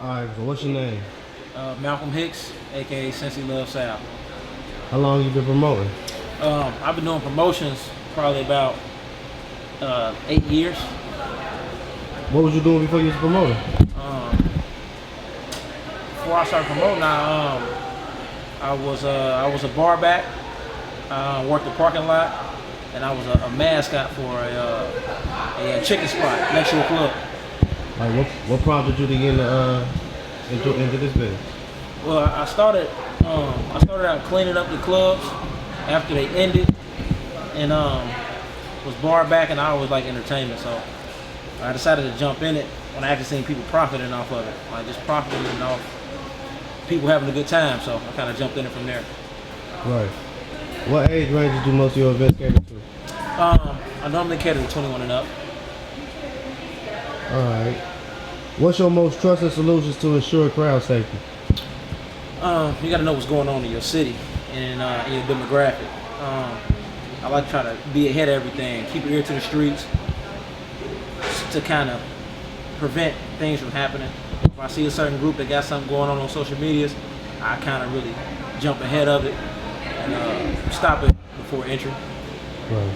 Alright, so what's your name? Malcolm Hicks, aka Cincy Love South. How long you been promoting? I've been doing promotions probably about 8 years. What was you doing before you was promoting? Before I started promoting, I was a bar back. Worked the parking lot, and I was a mascot for a chicken spot next to a club. Like what prompted you to get into this business? Well, I started out cleaning up the clubs after they ended, and was bar back, and I always like entertainment, so I decided to jump in it when I actually seen people profiting off of it, like just profiting off people having a good time. So I kind of jumped in it from there. Right. What age ranges do most of your events cater to? I normally cater to 21 and up. All right. What's your most trusted solutions to ensure crowd safety? You got to know what's going on in your city and in your demographic. I like to try to be ahead of everything, keep your ear to the streets to kind of prevent things from happening. If I see a certain group that got something going on social medias, I kind of really jump ahead of it and stop it before entry. Right.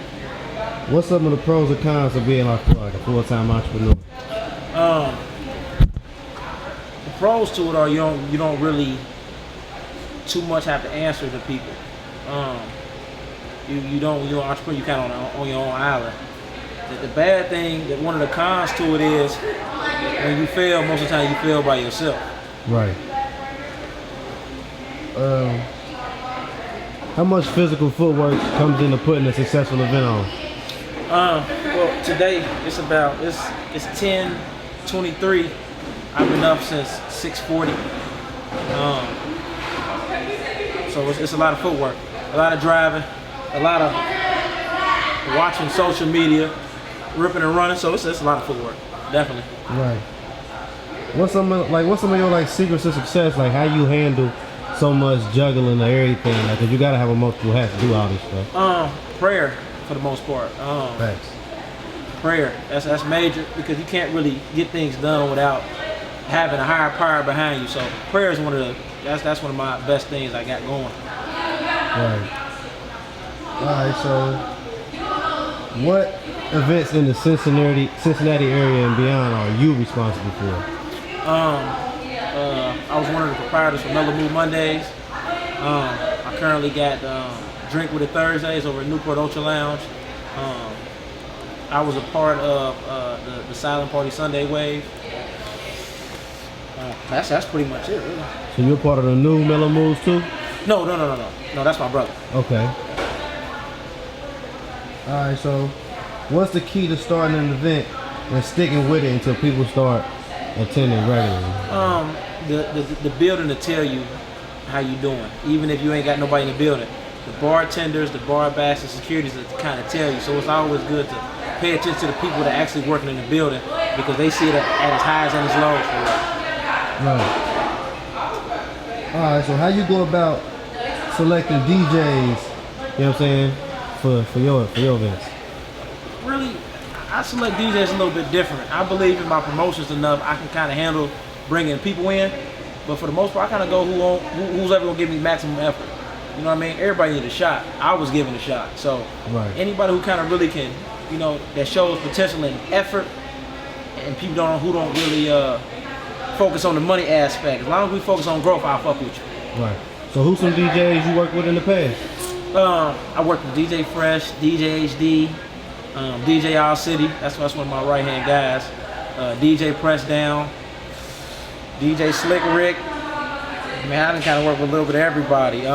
What's some of the pros and cons of being like a full-time entrepreneur? The pros to it are you don't really too much have to answer to people. You're an entrepreneur, you kind of on your own island. The bad thing, that one of the cons to it is when you fail, most of the time you fail by yourself. Right. How much physical footwork comes into putting a successful event on? Well, today it's 10:23. I've been up since 6:40. So it's a lot of footwork, a lot of driving, a lot of watching social media, ripping and running. So it's a lot of footwork, definitely. Right. What's some of your secrets to success? Like how you handle so much juggling or everything? Like, 'cause you gotta have a multiple hats to do all this stuff. Prayer for the most part. Thanks. Prayer. That's major because you can't really get things done without having a higher power behind you. So prayer is that's one of my best things I got going. Right. All right. So, what events in the Cincinnati area and beyond are you responsible for? I was one of the proprietors for Mellow Mood Mondays. I currently got Drink With It Thursdays over at Newport Ultra Lounge. I was a part of the Silent Party Sunday Wave. That's pretty much it, really. So you're part of the new Mellow Moods too? No, that's my brother. Okay. All right. So, what's the key to starting an event and sticking with it until people start attending regularly? The building to tell you how you doing, even if you ain't got nobody in the building. The bartenders, the bar backs, the securities that kind of tell you. So it's always good to pay attention to the people that are actually working in the building because they see it at its highs and its lows for us. Right. All right. So how you go about selecting DJs? You know what I'm saying for your events? Really, I select DJs a little bit different. I believe in my promotions enough. I can kind of handle bringing people in, but for the most part, I kind of go who's ever gonna give me maximum effort. You know what I mean? Everybody need a shot. I was given a shot, so anybody who kind of really can, that shows potential and effort, and people who don't really focus on the money aspect. As long as we focus on growth, I'll fuck with you. Right. So who's some DJs you worked with in the past? I worked with DJ Fresh, DJ HD, DJ All City. That's one of my right hand guys. DJ Press Down, DJ Slick Rick. Man, I done kind of work with a little bit of everybody.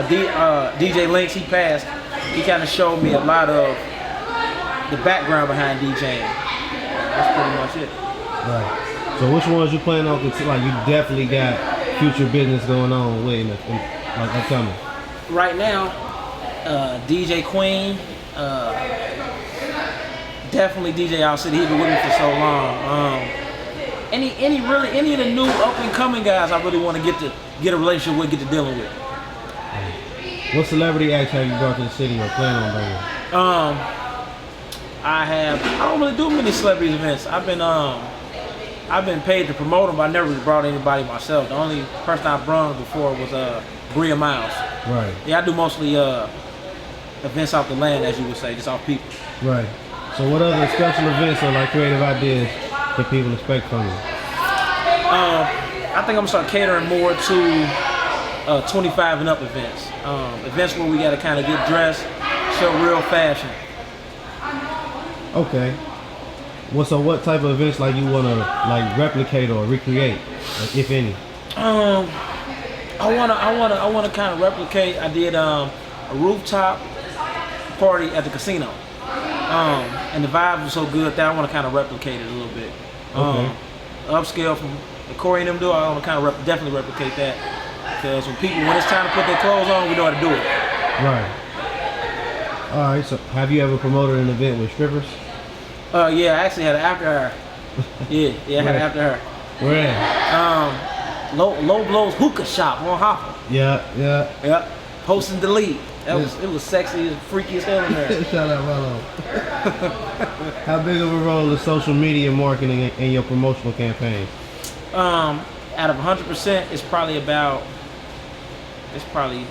DJ Links, he passed. He kind of showed me a lot of the background behind DJing. That's pretty much it. Right. So which ones you plan on? Like you definitely got future business going on with like upcoming. Right now, DJ Queen, definitely DJ All City. He's been with me for so long. Any of the new up and coming guys, I really want to get a relationship with, get to dealing with. What celebrity acts have you brought to the city or plan on bringing? I don't really do many celebrity events. I've been I've been paid to promote them, but I never really brought anybody myself. The only person I brought before was Bria Miles. Right. Yeah, I do mostly events off the land, as you would say, just off people. Right. So what other special events or like creative ideas can people expect from you? I think I'm gonna start catering more to 25 and up events. Events where we gotta kind of get dressed, show real fashion. Okay. Well, so what type of events like you wanna like replicate or recreate, like, if any? I wanna kind of replicate. I did a rooftop party at the casino, and the vibe was so good that I want to kind of replicate it a little bit. Okay. Upscale from the Corey and them do. I want to kind of definitely replicate that, because when it's time to put their clothes on, we know how to do it. Right. All right. So have you ever promoted an event with strippers? Yeah, I actually had an after her. Yeah, I had an after her. Where at? Low Blows Hookah Shop on Hopper. Yeah. Yep. Post and delete. It was sexy and freaky as hell in there. Shout out, Milo. How big of a role is social media marketing in your promotional campaign? Out of 100%, it's probably about 50.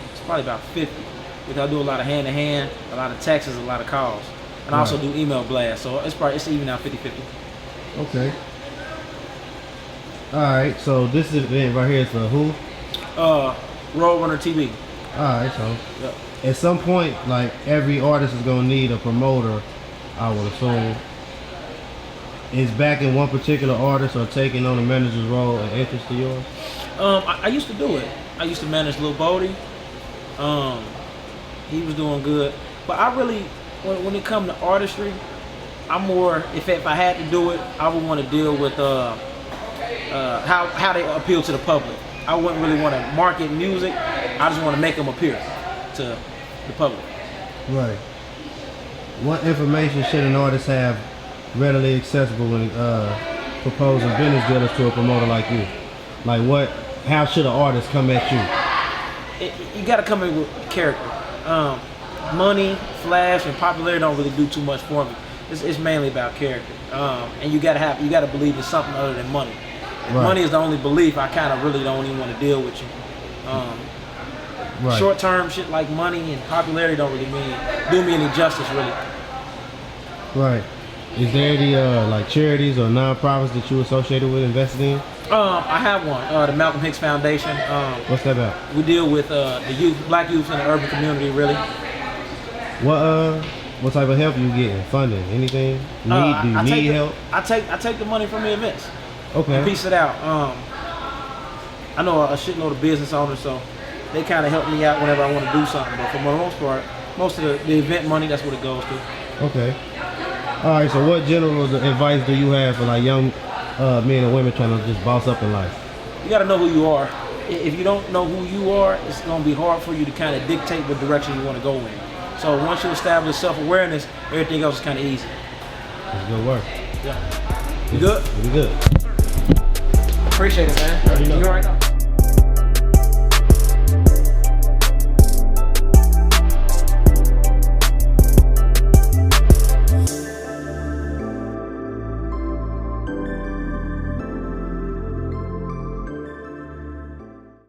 Because I do a lot of hand-to-hand, a lot of texts, a lot of calls, and I also do email blasts. So it's even now 50-50. Okay. All right. So this event right here is for who? Roadrunner TV. All right. So Yep. at some point, like every artist is gonna need a promoter, I would assume. Is backing one particular artist or taking on a manager's role an interest to yours? I used to do it. I used to manage Lil Bodie. He was doing good, but I really, when it comes to artistry, I'm more. If I had to do it, I would want to deal with how they appeal to the public. I wouldn't really want to market music. I just want to make them appeal to the public. Right. What information should an artist have readily accessible when proposing business dealers to a promoter like you? Like how should an artist come at you? You got to come in with character. Money, flash, and popularity don't really do too much for me. It's mainly about character. And you got to believe in something other than money. If money is the only belief, I kind of really don't even want to deal with you. Short-term shit like money and popularity don't really do me any justice, really. Right. Is there any like charities or nonprofits that you associated with investing in? I have one, the Malcolm Hicks Foundation. What's that about? We deal with the black youth in the urban community, really. What type of help you getting? Funding? Anything? Do you need help? I take the money from the events. Okay. And piece it out. I know a shitload of business owners, so they kind of help me out whenever I want to do something. But for the most part, most of the event money, that's what it goes to. Okay. All right. So what general advice do you have for like young men and women trying to just boss up in life? You got to know who you are. If you don't know who you are, it's going to be hard for you to kind of dictate what direction you want to go in. So once you establish self-awareness, everything else is kind of easy. That's good work. Yeah. You good? You good. Appreciate it, man. You all right now?